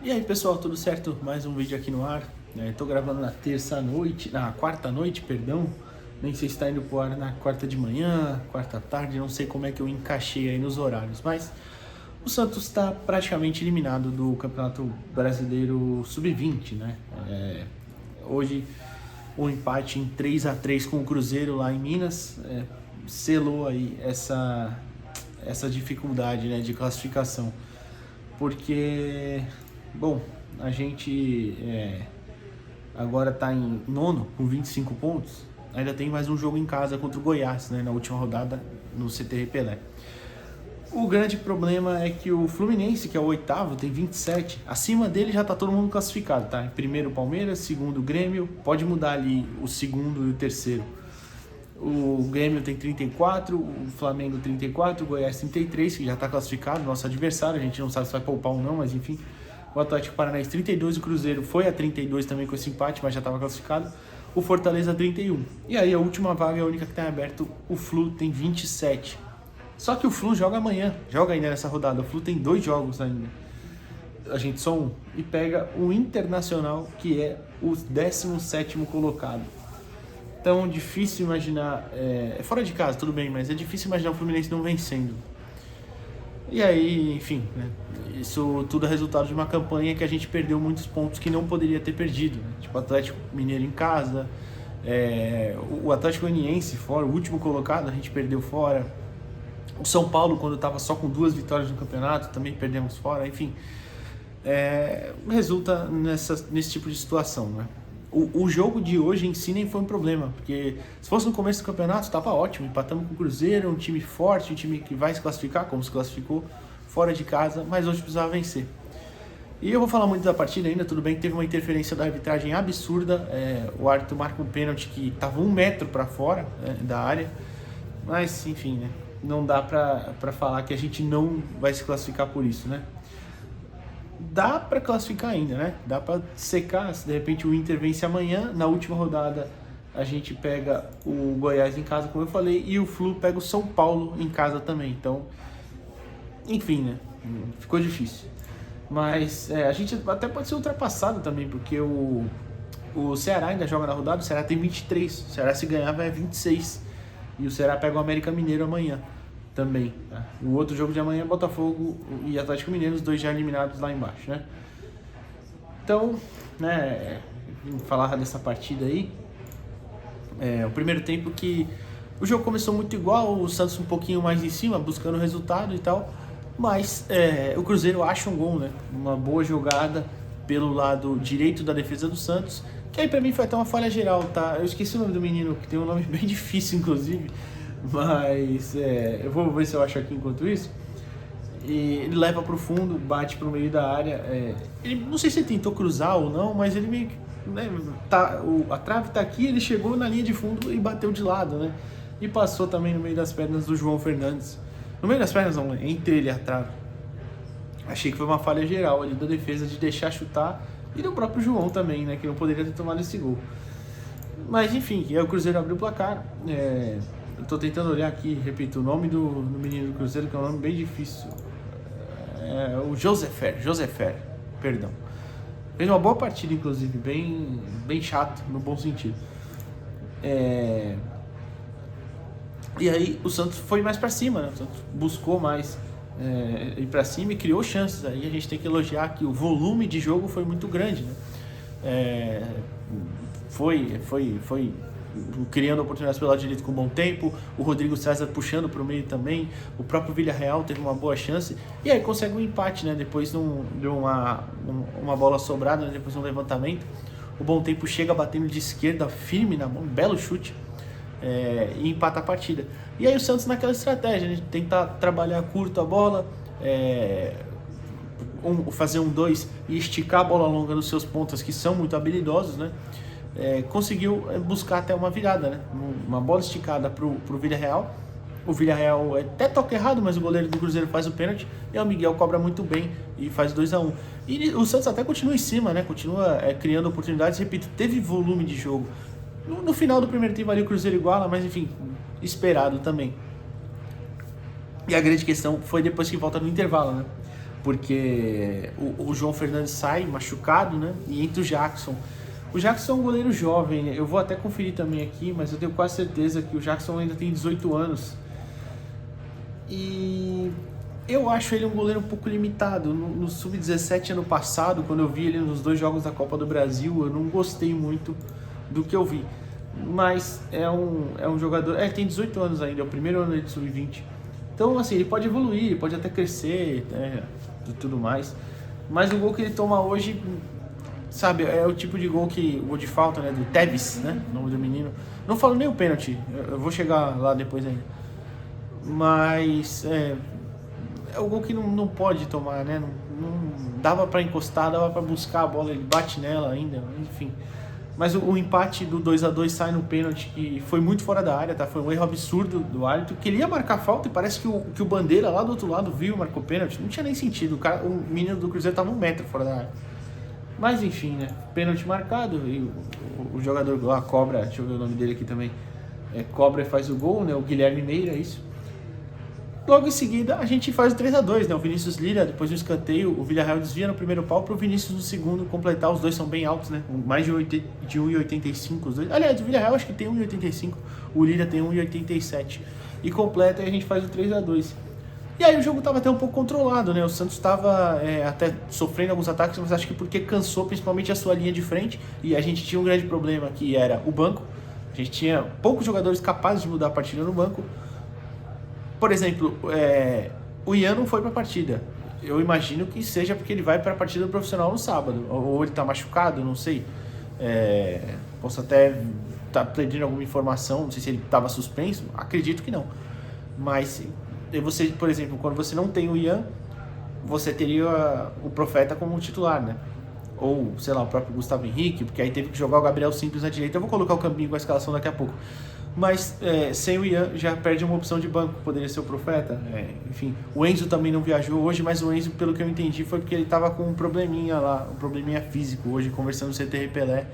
E aí pessoal, tudo certo? Mais um vídeo aqui no ar. Tô gravando na quarta noite, perdão. Nem sei se está indo pro ar na quarta de manhã, quarta tarde, não sei como é que eu encaixei aí nos horários, mas o Santos está praticamente eliminado do Campeonato Brasileiro Sub-20, né? Hoje o empate em 3-3 com o Cruzeiro lá em Minas selou aí essa dificuldade, né, de classificação, porque, bom, a gente agora está em nono com 25 pontos, ainda tem mais um jogo em casa contra o Goiás, né, na última rodada no CTR Pelé. O grande problema é que o Fluminense, que é o oitavo, tem 27. Acima dele já está todo mundo classificado, tá? Em primeiro o Palmeiras, segundo o Grêmio, pode mudar ali o segundo e o terceiro. O Grêmio tem 34, o Flamengo 34, o Goiás 33, que já está classificado, nosso adversário, a gente não sabe se vai poupar ou não, mas enfim. O Atlético Paranaense 32, o Cruzeiro foi a 32 também com esse empate, mas já estava classificado. O Fortaleza 31. E aí a última vaga é a única que está aberta, o Flu tem 27. Só que o Flu joga amanhã, joga ainda nessa rodada. O Flu tem 2 jogos ainda. A gente só um. E pega o Internacional, que é o 17º colocado. Então, difícil imaginar... É fora de casa, tudo bem, mas é difícil imaginar o Fluminense não vencendo. E aí, enfim, né? Isso tudo é resultado de uma campanha que a gente perdeu muitos pontos que não poderia ter perdido, né? Tipo, Atlético Mineiro em casa, o Atlético Goianiense fora, o último colocado, a gente perdeu fora. O São Paulo, quando estava só com 2 vitórias no campeonato, também perdemos fora, enfim. Resulta nesse tipo de situação, né? O jogo de hoje em si nem foi um problema, porque se fosse no começo do campeonato, estava ótimo. Empatamos com o Cruzeiro, um time forte, um time que vai se classificar, como se classificou, fora de casa, mas hoje precisava vencer. E eu vou falar muito da partida ainda, tudo bem que teve uma interferência da arbitragem absurda. O árbitro marca um pênalti que estava 1 metro para fora da área, mas enfim, né? Não dá pra falar que a gente não vai se classificar por isso, né? Dá pra classificar ainda, né? Dá pra secar, se de repente o Inter vence amanhã, na última rodada a gente pega o Goiás em casa, como eu falei, e o Flu pega o São Paulo em casa também. Então, enfim, né? Ficou difícil. Mas a gente até pode ser ultrapassado também, porque o Ceará ainda joga na rodada, o Ceará tem 23, o Ceará se ganhar vai 26. E o Ceará pega o América Mineiro amanhã também, tá? O outro jogo de amanhã é Botafogo e Atlético Mineiro, os 2 já eliminados lá embaixo, né? Então, né, falar dessa partida aí. O primeiro tempo que o jogo começou muito igual, o Santos um pouquinho mais em cima, buscando o resultado e tal. Mas o Cruzeiro acha um gol, né? Uma boa jogada pelo lado direito da defesa do Santos. Que aí pra mim foi até uma falha geral, tá? Eu esqueci o nome do menino, que tem um nome bem difícil, inclusive. Mas eu vou ver se eu acho aqui enquanto isso. E ele leva pro fundo, bate pro meio da área. Ele, não sei se ele tentou cruzar ou não, mas ele meio que... Né, a trave tá aqui, ele chegou na linha de fundo e bateu de lado, né? E passou também no meio das pernas do João Fernandes. No meio das pernas não, entre ele e a trave. Achei que foi uma falha geral ali da defesa de deixar chutar. E do próprio João também, né? Que não poderia ter tomado esse gol. Mas enfim, aí o Cruzeiro abriu o placar. Eu tô tentando olhar aqui, repito, o nome do menino do Cruzeiro, que é um nome bem difícil. O Josefer, perdão. Fez uma boa partida, inclusive, bem chato, no bom sentido. E aí o Santos foi mais pra cima, né? O Santos buscou mais ir pra cima e criou chances. Aí a gente tem que elogiar que o volume de jogo foi muito grande, né? Foi criando oportunidades pelo lado direito com bom tempo, o Rodrigo César puxando pro meio também, o próprio Villarreal teve uma boa chance, e aí consegue um empate, né? Depois de uma bola sobrada, né? Depois de um levantamento, o Bom Tempo chega batendo de esquerda, firme na mão, um belo chute, e empata a partida. E aí o Santos naquela estratégia, né? Tentar trabalhar curto a bola, fazer um 2 e esticar a bola longa nos seus pontas, que são muito habilidosos, né? Conseguiu buscar até uma virada, né? Uma bola esticada pro Villarreal. O Villarreal até toca errado, mas o goleiro do Cruzeiro faz o pênalti, e o Miguel cobra muito bem e faz 2-1. E o Santos até continua em cima, né? Continua criando oportunidades, repito, teve volume de jogo. No final do primeiro tempo ali o Cruzeiro iguala, mas enfim, esperado também. E a grande questão foi depois que volta no intervalo, né? porque o João Fernandes sai machucado, né? E entra o Jackson. O Jackson é um goleiro jovem, né? Eu vou até conferir também aqui, mas eu tenho quase certeza que o Jackson ainda tem 18 anos. E eu acho ele um goleiro um pouco limitado. No Sub-17 ano passado, quando eu vi ele nos 2 jogos da Copa do Brasil, eu não gostei muito do que eu vi. Mas é um jogador... Ele tem 18 anos ainda, é o primeiro ano de Sub-20. Então, assim, ele pode evoluir, ele pode até crescer, né, e tudo mais. Mas o gol que ele toma hoje, sabe, é o tipo de gol que... O gol de falta, né, do Tevez, né, o nome do menino. Não falo nem o pênalti, eu vou chegar lá depois ainda. Mas é o gol que não pode tomar, né? Não dava para encostar, dava para buscar a bola, ele bate nela ainda, enfim. Mas o empate do 2-2 sai no pênalti, que foi muito fora da área, tá? Foi um erro absurdo do árbitro, que ele ia marcar falta e parece que o Bandeira lá do outro lado viu e marcou pênalti. Não tinha nem sentido, o menino do Cruzeiro tava 1 metro fora da área. Mas enfim, né? Pênalti marcado e o jogador lá, Cobra, deixa eu ver o nome dele aqui também, Cobra faz o gol, né? O Guilherme Meira, isso. Logo em seguida, a gente faz o 3-2, né? O Vinícius Lira, depois do escanteio, o Villarreal desvia no primeiro pau para o Vinícius no segundo completar. Os dois são bem altos, né? Mais de 1,85 os dois. Aliás, o Villarreal acho que tem 1,85, o Lira tem 1,87. E completa e a gente faz o 3-2. E aí o jogo estava até um pouco controlado, né? O Santos estava até sofrendo alguns ataques, mas acho que porque cansou principalmente a sua linha de frente. E a gente tinha um grande problema, que era o banco. A gente tinha poucos jogadores capazes de mudar a partida no banco. Por exemplo, o Ian não foi para a partida. Eu imagino que seja porque ele vai para a partida do profissional no sábado. Ou ele está machucado, não sei. Posso até estar perdendo alguma informação, não sei se ele estava suspenso. Acredito que não. Mas você, por exemplo, quando você não tem o Ian, você teria o Profeta como titular, né? Ou, sei lá, o próprio Gustavo Henrique, porque aí teve que jogar o Gabriel Simples na direita. Eu vou colocar o campinho com a escalação daqui a pouco. Mas sem o Ian já perde uma opção de banco, poderia ser o Profeta. Enfim, o Enzo também não viajou hoje, mas o Enzo, pelo que eu entendi, foi porque ele estava com um probleminha lá, um probleminha físico. Hoje, conversando no CT Pelé,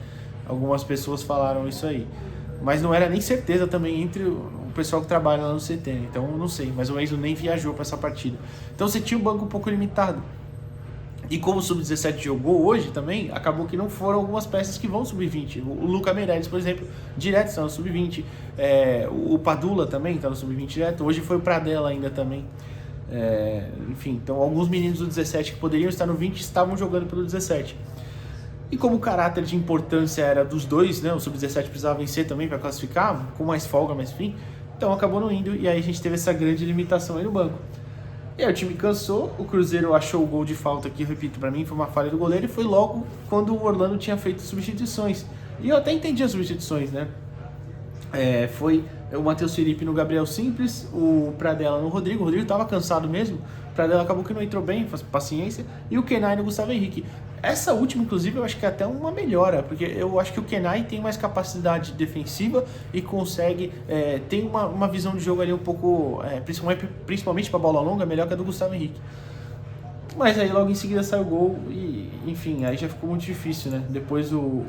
algumas pessoas falaram isso aí. Mas não era nem certeza também entre o pessoal que trabalha lá no CT, então eu não sei. Mas o Enzo nem viajou para essa partida. Então você tinha um banco um pouco limitado. E como o Sub-17 jogou hoje também, acabou que não foram algumas peças que vão Sub-20. O Luca Meirelles, por exemplo, direto está no Sub-20. O Padula também está no Sub-20 direto. Hoje foi o Pradella ainda também. Enfim, então alguns meninos do 17 que poderiam estar no 20 estavam jogando pelo 17. E como o caráter de importância era dos dois, né, o Sub-17 precisava vencer também para classificar, com mais folga, mas enfim, então acabou não indo e aí a gente teve essa grande limitação aí no banco. E aí o time cansou, o Cruzeiro achou o gol de falta que, repito, para mim foi uma falha do goleiro e foi logo quando o Orlando tinha feito substituições. E eu até entendi as substituições, né? Foi o Matheus Felipe no Gabriel Simples, o Pradella no Rodrigo. O Rodrigo estava cansado mesmo, o Pradella acabou que não entrou bem, paciência, e o Kenai no Gustavo Henrique. Essa última, inclusive, eu acho que é até uma melhora, porque eu acho que o Kenai tem mais capacidade defensiva e consegue, tem uma visão de jogo ali um pouco, principalmente para bola longa, melhor que a do Gustavo Henrique. Mas aí logo em seguida saiu o gol e, enfim, aí já ficou muito difícil, né? Depois o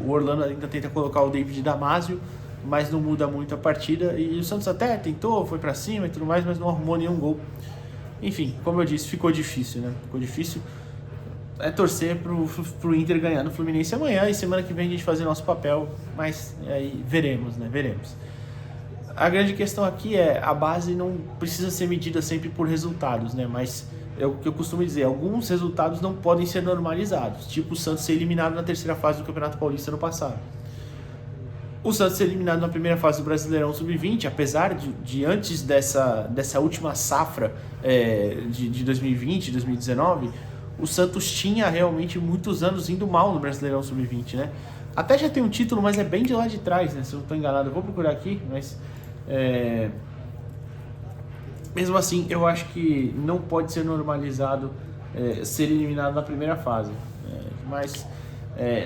Orlando ainda tenta colocar o David Damasio, mas não muda muito a partida. E o Santos até tentou, foi para cima e tudo mais, mas não arrumou nenhum gol. Enfim, como eu disse, ficou difícil, né? Ficou difícil. Torcer pro Inter ganhar no Fluminense amanhã e semana que vem a gente fazer nosso papel, mas aí veremos, né? Veremos. A grande questão aqui a base não precisa ser medida sempre por resultados, né? Mas é o que eu costumo dizer, alguns resultados não podem ser normalizados, tipo o Santos ser eliminado na terceira fase do Campeonato Paulista no passado. O Santos ser eliminado na primeira fase do Brasileirão Sub-20, apesar de antes dessa última safra de 2020, 2019, o Santos tinha realmente muitos anos indo mal no Brasileirão Sub-20, né? Até já tem um título, mas é bem de lá de trás, né? Se eu não estou enganado, eu vou procurar aqui, mas... Mesmo assim, eu acho que não pode ser normalizado ser eliminado na primeira fase. Mas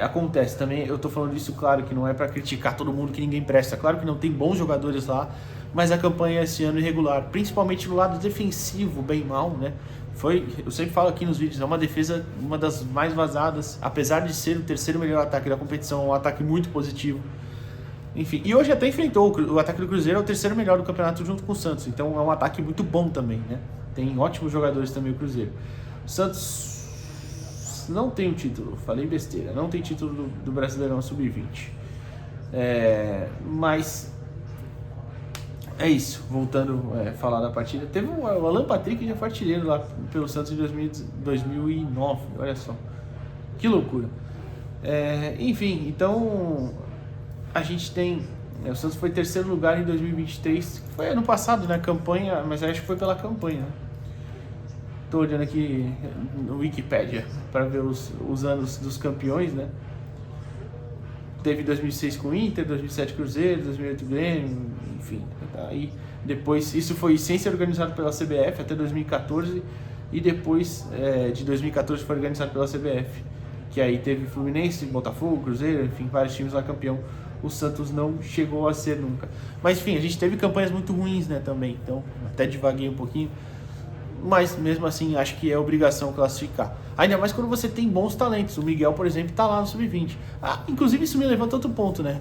acontece também, eu estou falando isso, claro, que não é para criticar todo mundo, que ninguém presta. Claro que não, tem bons jogadores lá, mas a campanha esse ano é irregular, principalmente no lado defensivo, bem mal, né? Eu sempre falo aqui nos vídeos, é uma defesa, uma das mais vazadas, apesar de ser o terceiro melhor ataque da competição, um ataque muito positivo. Enfim, e hoje até enfrentou, o ataque do Cruzeiro é o terceiro melhor do campeonato junto com o Santos, então é um ataque muito bom também, né? Tem ótimos jogadores também o Cruzeiro. Santos não tem um título, falei besteira, não tem título do Brasileirão Sub-20. Mas é isso, voltando a falar da partida. Teve o Alan Patrick, já foi artilheiro lá pelo Santos em 2009, olha só, que loucura. Enfim, então a gente tem... O Santos foi terceiro lugar em 2023, que foi ano passado, né? Campanha, mas acho que foi pela campanha, né? Tô olhando aqui no Wikipedia para ver os anos dos campeões, né? Teve 2006 com o Inter, 2007 Cruzeiro, 2008 Grêmio, enfim. Aí depois, isso foi sem ser organizado pela CBF até 2014, e depois de 2014 foi organizado pela CBF, que aí teve Fluminense, Botafogo, Cruzeiro, enfim, vários times lá campeão. O Santos não chegou a ser nunca. Mas enfim, a gente teve campanhas muito ruins, né, também. Então, até divaguei um pouquinho. Mas mesmo assim, acho que é obrigação classificar. Ainda mais quando você tem bons talentos. O Miguel, por exemplo, está lá no Sub-20. Inclusive isso me levanta outro ponto, né?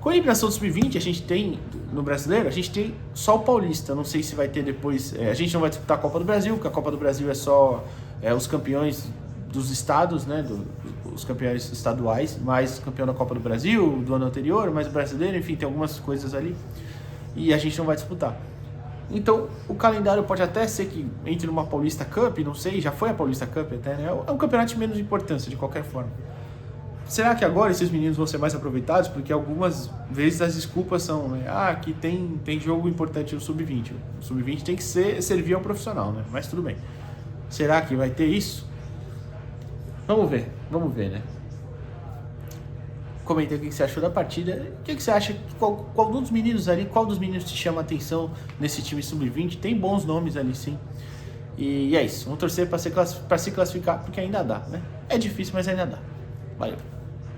Com a eliminação do Sub-20, a gente tem, no Brasileiro, a gente tem só o Paulista. Não sei se vai ter depois... a gente não vai disputar a Copa do Brasil, porque a Copa do Brasil é só os campeões dos estados, né? Os campeões estaduais, mais campeão da Copa do Brasil, do ano anterior, mais o Brasileiro, enfim, tem algumas coisas ali. E a gente não vai disputar. Então, o calendário pode até ser que entre numa Paulista Cup, não sei, já foi a Paulista Cup até, né? É um campeonato de menos importância, de qualquer forma. Será que agora esses meninos vão ser mais aproveitados? Porque algumas vezes as desculpas são, né? Que tem jogo importante no Sub-20. O Sub-20 tem que servir ao profissional, né? Mas tudo bem. Será que vai ter isso? Vamos ver, né? Comenta aí o que você achou da partida. O que você acha? Qual dos meninos ali, qual dos meninos te chama a atenção nesse time Sub-20? Tem bons nomes ali, sim. E é isso. Vamos torcer para se classificar, porque ainda dá, né? É difícil, mas ainda dá. Valeu.